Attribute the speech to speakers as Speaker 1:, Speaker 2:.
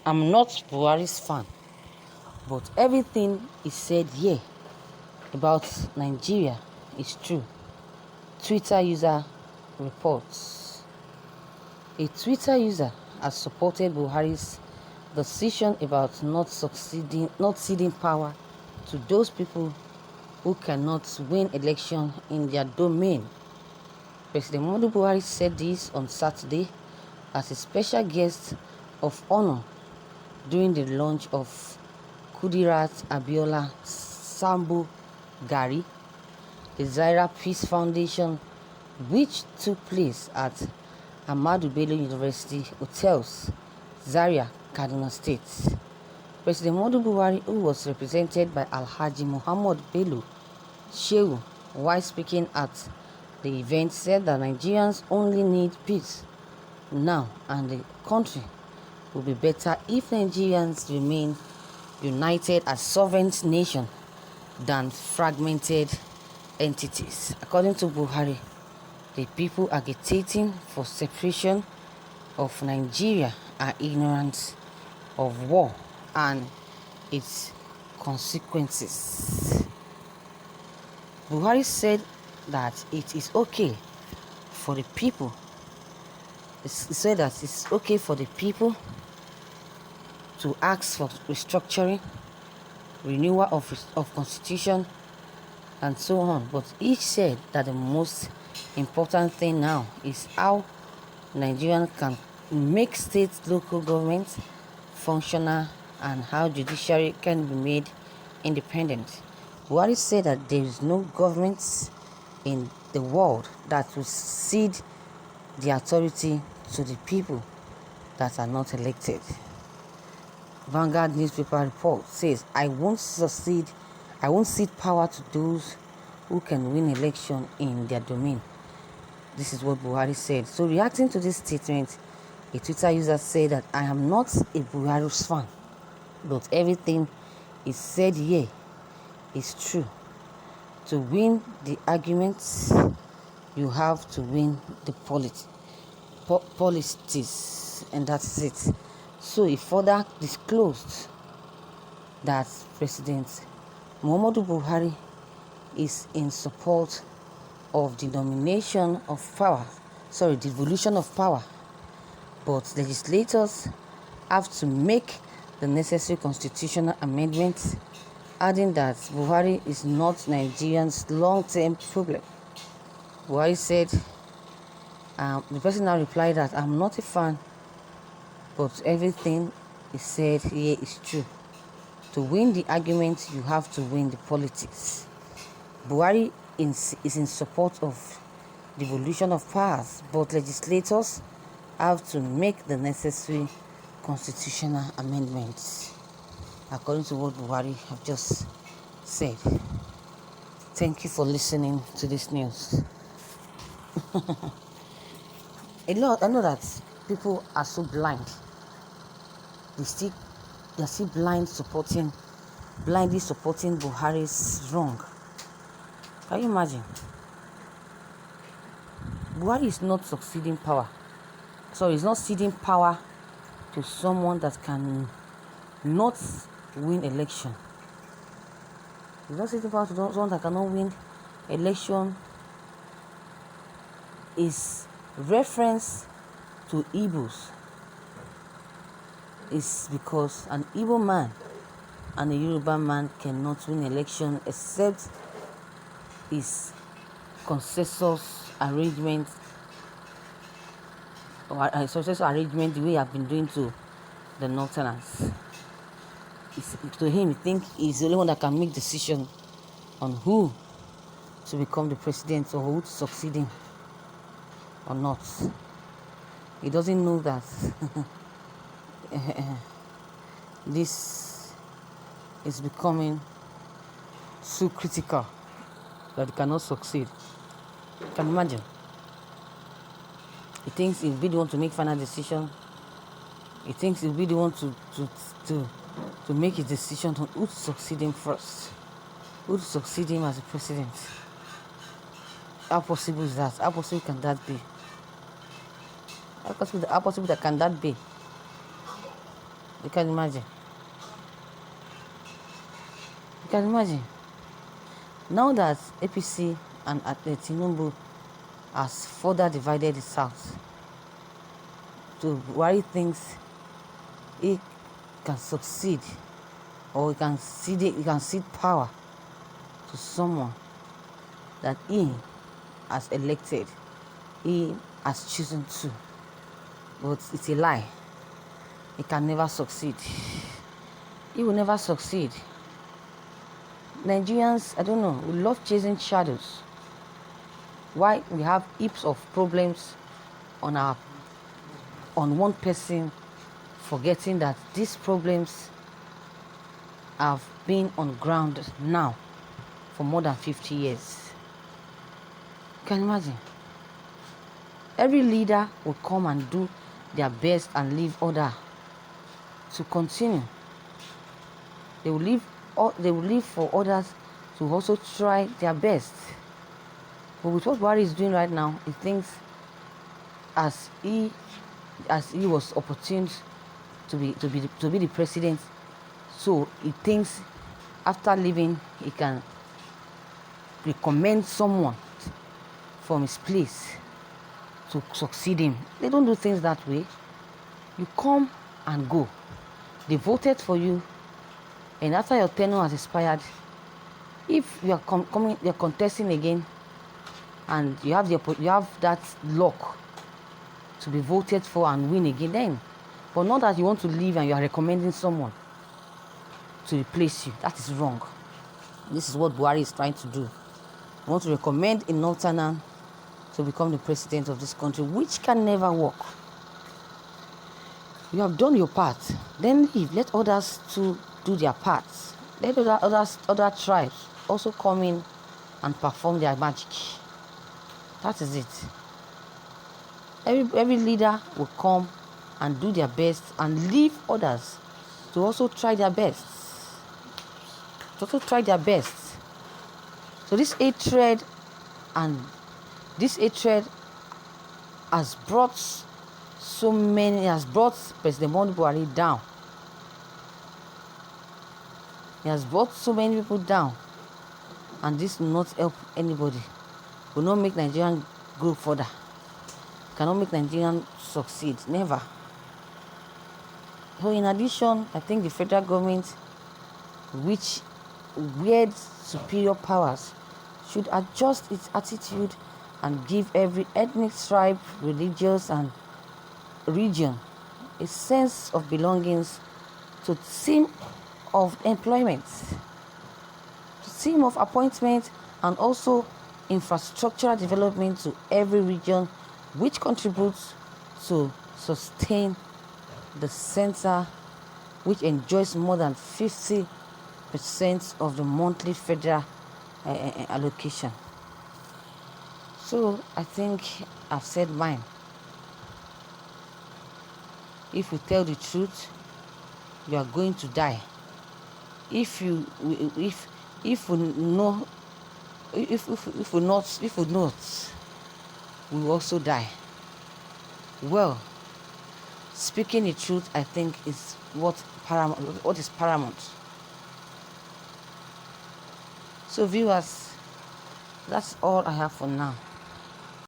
Speaker 1: I'm not Buhari's fan, but everything is said here about Nigeria is true. Twitter user reports. A Twitter user has supported Buhari's decision about not ceding power to those people who cannot win election in their domain. President Muhammadu Buhari said this on Saturday as a special guest of honor during the launch of Kudirat Abiola Sambu Gari, the Zaira Peace Foundation, which took place at Ahmadu Bello University Hotels, Zaria, Kaduna State. President Muhammadu Buhari, who was represented by Alhaji Muhammad Bello Shehu, while speaking at the event, said that Nigerians only need peace now and the country will be better if Nigerians remain united as sovereign nation than fragmented entities. According to Buhari, the people agitating for separation of Nigeria are ignorant of war and its consequences. Buhari said that it is okay for the people. He said that it's okay for the people to ask for restructuring, renewal of constitution, and so on. But each said that the most important thing now is how Nigerians can make state local governments functional and how judiciary can be made independent. Buhari said that there is no government in the world that will cede the authority to the people that are not elected. Vanguard newspaper report says, I won't cede power to those who can win election in their domain. This is what Buhari said. So reacting to this statement, a Twitter user said that I am not a Buhari's fan, but everything is said here is true. To win the arguments, you have to win the politics, and that's it. So he further disclosed that President Muhammadu Buhari is in support of the devolution of power, but legislators have to make the necessary constitutional amendments, adding that Buhari is not Nigerians' long-term problem. Buhari said, the person now replied that I'm not a fan, but everything is said here is true. To win the argument, you have to win the politics. Buhari is in support of devolution of powers, but legislators have to make the necessary constitutional amendments, according to what Buhari have just said. Thank you for listening to this news. I know that people are so blind. They're still blindly supporting Buhari's wrong. Can you imagine? Buhari is not succeeding power. So he's not ceding power to someone that can not win election. He's not ceding power to someone that cannot win election. Is reference to Igbos is because an Igbo man and a Yoruba man cannot win election except his consensus arrangement or a successful arrangement the way you have been doing to the Northerners. To him, he thinks he's the only one that can make decision on who to become the president or who to succeed him or not. He doesn't know that this is becoming so critical that he cannot succeed. You can imagine. He thinks he'll be the one to make final decision. He thinks he'll be the one to make his decision on who to succeed him first. Who to succeed him as a president. How possible is that? How possible can that be? How possible can that be? You can imagine. You can imagine. Now that APC and Tinubu has further divided the South, so Buhari thinks he can succeed, or he can cede power to someone that he has elected, he has chosen to. But it's a lie. He can never succeed. He will never succeed. Nigerians, I don't know, we love chasing shadows. Why we have heaps of problems on one person, forgetting that these problems have been on ground now for more than 50 years. You can imagine. Every leader will come and do their best and leave others to continue. They will leave for others to also try their best. But with what Buhari is doing right now, he thinks as he was opportune to be the president, so he thinks after leaving he can recommend someone from his place to succeed him. They don't do things that way. You come and go. They voted for you, and after your tenure has expired, if you are you're contesting again, and you have that luck to be voted for and win again, then, but not that you want to leave and you are recommending someone to replace you. That is wrong. This is what Buhari is trying to do. You want to recommend a northerner to become the president of this country, which can never work. You have done your part, then leave. Let others to do their parts. Let other tribes also come in and perform their magic. That is it. Every leader will come and do their best and leave others to also try their best. So this hatred has brought President Muhammadu Buhari down. He has brought so many people down, and this will not help anybody. Will not make Nigerian go further. Cannot make Nigerian succeed. Never. So in addition, I think the federal government, which weird superior powers, should adjust its attitude and give every ethnic, tribe, religious and region a sense of belongings to theme of employment, to theme of appointment, and also infrastructural development to every region, which contributes to sustain the center, which enjoys more than 50% of the monthly federal allocation. So I think I've said mine. If we tell the truth, you are going to die. If we not, we will also die. Well, speaking the truth, I think, is what is paramount. So viewers, that's all I have for now.